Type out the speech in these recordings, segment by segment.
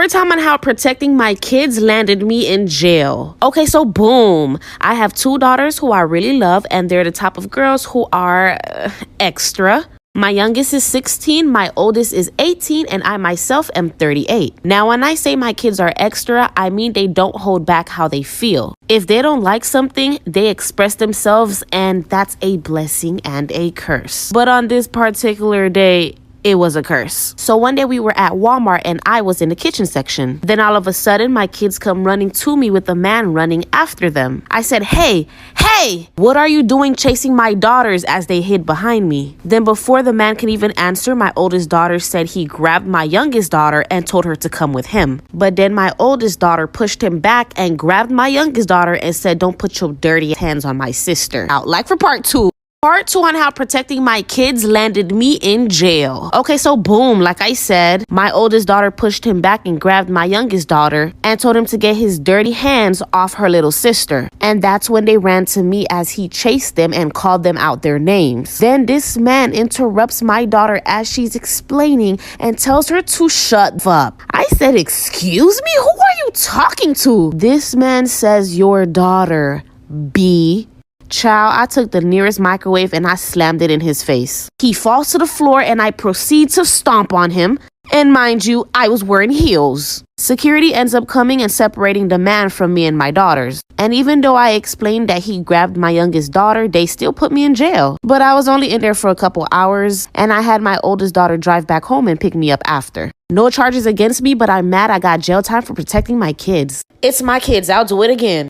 Story time on how protecting my kids landed me in jail. Okay, so boom. I have 2 daughters who I really love, and they're the type of girls who are extra. My youngest is 16, my oldest is 18, and I myself am 38. Now, when I say my kids are extra, I mean they don't hold back how they feel. If they don't like something, they express themselves, and that's a blessing and a curse. But on this particular day, it was a curse. So one day we were at Walmart and I was in the kitchen section. Then all of a sudden, my kids come running to me with a man running after them. I said, hey, what are you doing chasing my daughters, as they hid behind me? Then before the man can even answer, my oldest daughter said he grabbed my youngest daughter and told her to come with him. But then my oldest daughter pushed him back and grabbed my youngest daughter and said, don't put your dirty hands on my sister. Out like for part 2. Part 2 on how protecting my kids landed me in jail. Okay, so boom, like I said, my oldest daughter pushed him back and grabbed my youngest daughter and told him to get his dirty hands off her little sister. And that's when they ran to me as he chased them and called them out their names. Then this man interrupts my daughter as she's explaining and tells her to shut up. I said, excuse me, who are you talking to? This man says, your daughter, B. Child, I took the nearest microwave and I slammed it in his face. He falls to the floor and I proceed to stomp on him. And mind you, I was wearing heels. Security ends up coming and separating the man from me and my daughters. And even though I explained that he grabbed my youngest daughter, they still put me in jail. But I was only in there for a couple hours and I had my oldest daughter drive back home and pick me up after. No charges against me, but I'm mad I got jail time for protecting my kids. It's my kids, I'll do it again.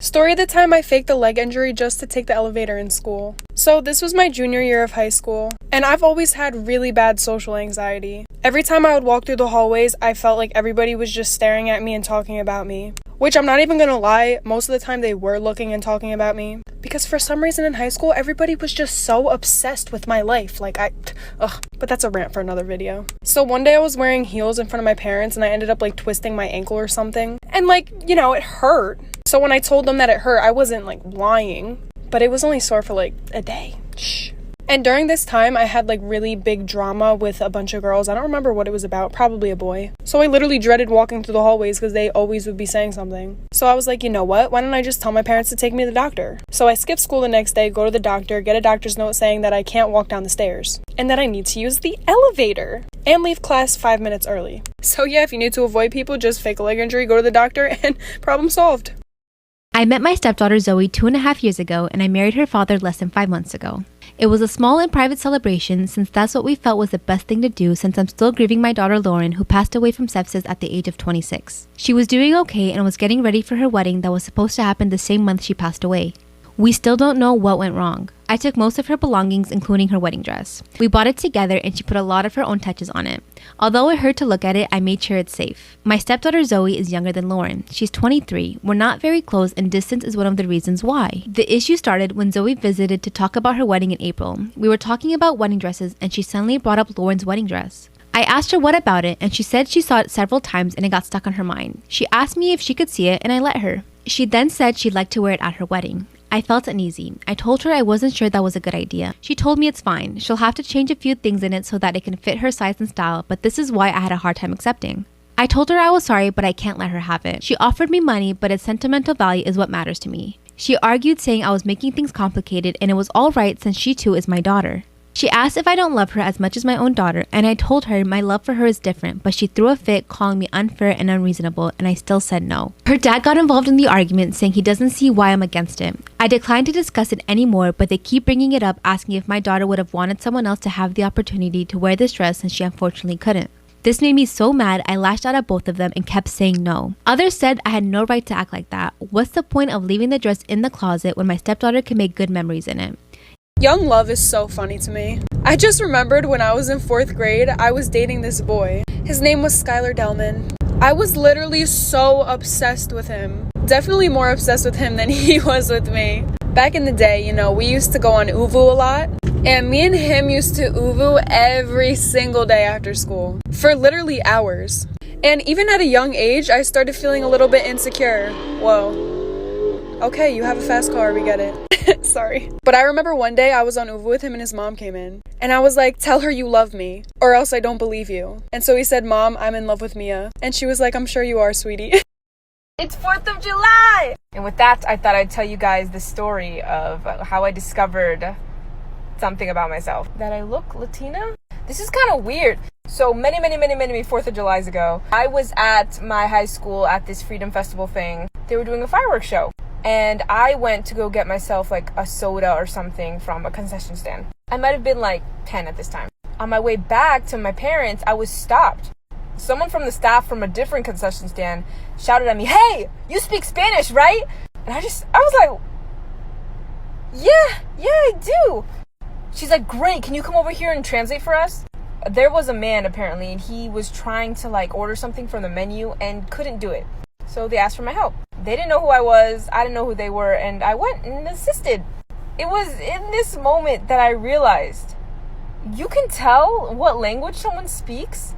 Story of the time I faked a leg injury just to take the elevator in school. So this was my junior year of high school, and I've always had really bad social anxiety. Every time I would walk through the hallways, I felt like everybody was just staring at me and talking about me. Which, I'm not even gonna lie, most of the time they were looking and talking about me. Because for some reason in high school, everybody was just so obsessed with my life. But that's a rant for another video. So one day I was wearing heels in front of my parents and I ended up twisting my ankle or something. And it hurt. So when I told them that it hurt, I wasn't lying, but it was only sore for a day. Shh. And during this time, I had really big drama with a bunch of girls. I don't remember what it was about, probably a boy. So I literally dreaded walking through the hallways because they always would be saying something. So I was like, you know what? Why don't I just tell my parents to take me to the doctor? So I skip school the next day, go to the doctor, get a doctor's note saying that I can't walk down the stairs and that I need to use the elevator and leave class 5 minutes early. So yeah, if you need to avoid people, just fake a leg injury, go to the doctor, and problem solved. I met my stepdaughter Zoe 2.5 years ago, and I married her father less than 5 months ago. It was a small and private celebration since that's what we felt was the best thing to do since I'm still grieving my daughter Lauren, who passed away from sepsis at the age of 26. She was doing okay and was getting ready for her wedding that was supposed to happen the same month she passed away. We still don't know what went wrong. I took most of her belongings, including her wedding dress. We bought it together and she put a lot of her own touches on it. Although it hurt to look at it, I made sure it's safe. My stepdaughter Zoe is younger than Lauren. She's 23. We're not very close and distance is one of the reasons why. The issue started when Zoe visited to talk about her wedding in April. We were talking about wedding dresses and she suddenly brought up Lauren's wedding dress. I asked her what about it and she said she saw it several times and it got stuck on her mind. She asked me if she could see it and I let her. She then said she'd like to wear it at her wedding. I felt uneasy. I told her I wasn't sure that was a good idea. She told me it's fine. She'll have to change a few things in it so that it can fit her size and style, but this is why I had a hard time accepting. I told her I was sorry, but I can't let her have it. She offered me money, but its sentimental value is what matters to me. She argued, saying I was making things complicated and it was all right since she too is my daughter. She asked if I don't love her as much as my own daughter, and I told her my love for her is different, but she threw a fit calling me unfair and unreasonable, and I still said no. Her dad got involved in the argument, saying he doesn't see why I'm against it. I declined to discuss it anymore, but they keep bringing it up, asking if my daughter would have wanted someone else to have the opportunity to wear this dress since she unfortunately couldn't. This made me so mad, I lashed out at both of them and kept saying no. Others said I had no right to act like that. What's the point of leaving the dress in the closet when my stepdaughter can make good memories in it? Young love is so funny to me. I just remembered when I was in 4th grade, I was dating this boy. His name was Skylar Delman. I was literally so obsessed with him. Definitely more obsessed with him than he was with me. Back in the day, we used to go on Uvu a lot. And me and him used to Uvu every single day after school. For literally hours. And even at a young age, I started feeling a little bit insecure. Whoa. Okay, you have a fast car, we get it. Sorry. But I remember one day I was on Uvu with him and his mom came in. And I was like, tell her you love me, or else I don't believe you. And so he said, Mom, I'm in love with Mia. And she was like, I'm sure you are, sweetie. It's 4th of July! And with that, I thought I'd tell you guys the story of how I discovered something about myself. That I look Latina? This is kind of weird. So many 4th of Julys ago, I was at my high school at this Freedom Festival thing. They were doing a fireworks show. And I went to go get myself like a soda or something from a concession stand. I might have been like 10 at this time. On my way back to my parents, I was stopped. Someone from the staff from a different concession stand shouted at me, "Hey, you speak Spanish, right?" And I was like, yeah, I do. She's like, "Great, can you come over here and translate for us?" There was a man apparently, and he was trying to like order something from the menu and couldn't do it. So they asked for my help. They didn't know who I was, I didn't know who they were, and I went and assisted. It was in this moment that I realized you can tell what language someone speaks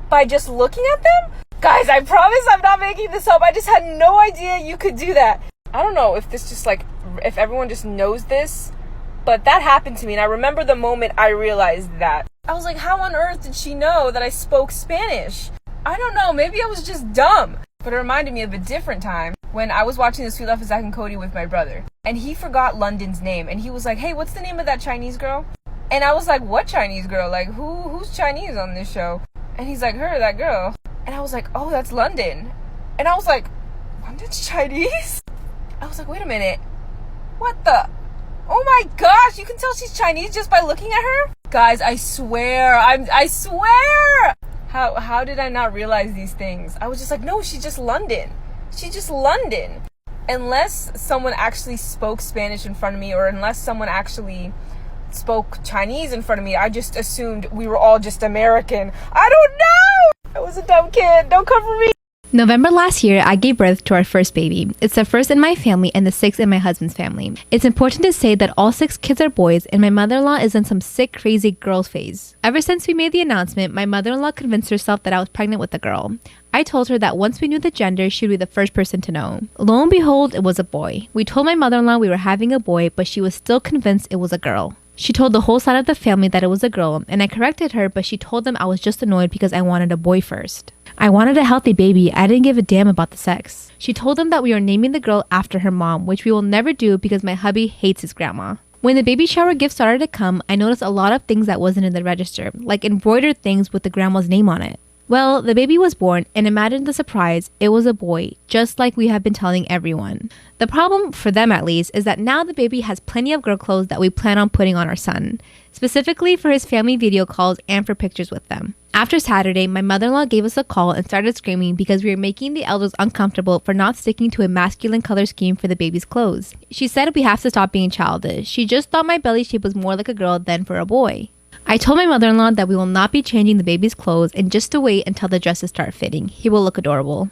by just looking at them. Guys, I promise I'm not making this up. I just had no idea you could do that. I don't know if this just like, if everyone just knows this, but that happened to me, and I remember the moment I realized that. I was like, how on earth did she know that I spoke Spanish? I don't know, maybe I was just dumb. But it reminded me of a different time when I was watching The Sweet Life of Zack and Cody with my brother. And he forgot London's name. And he was like, hey, what's the name of that Chinese girl? And I was like, what Chinese girl? Like, who's Chinese on this show? And he's like, her, that girl. And I was like, oh, that's London. And I was like, London's Chinese? I was like, wait a minute. What the? Oh my gosh, you can tell she's Chinese just by looking at her? Guys, I swear. I swear. How did I not realize these things? I was just like, no, she's just London. She's just London. Unless someone actually spoke Spanish in front of me, or unless someone actually spoke Chinese in front of me, I just assumed we were all just American. I don't know! I was a dumb kid. Don't come for me. November last year, I gave birth to our first baby. It's the first in my family and the sixth in my husband's family. It's important to say that all 6 kids are boys, and my mother-in-law is in some sick, crazy girl phase. Ever since we made the announcement, my mother-in-law convinced herself that I was pregnant with a girl. I told her that once we knew the gender, she would be the first person to know. Lo and behold, it was a boy. We told my mother-in-law we were having a boy, but she was still convinced it was a girl. She told the whole side of the family that it was a girl, and I corrected her, but she told them I was just annoyed because I wanted a boy first. I wanted a healthy baby. I didn't give a damn about the sex. She told them that we are naming the girl after her mom, which we will never do because my hubby hates his grandma. When the baby shower gifts started to come, I noticed a lot of things that wasn't in the register, like embroidered things with the grandma's name on it. Well, the baby was born, and imagine the surprise, it was a boy, just like we have been telling everyone. The problem, for them at least, is that now the baby has plenty of girl clothes that we plan on putting on our son, specifically for his family video calls and for pictures with them. After Saturday, my mother-in-law gave us a call and started screaming because we were making the elders uncomfortable for not sticking to a masculine color scheme for the baby's clothes. She said we have to stop being childish. She just thought my belly shape was more like a girl than for a boy. I told my mother-in-law that we will not be changing the baby's clothes and just to wait until the dresses start fitting. He will look adorable.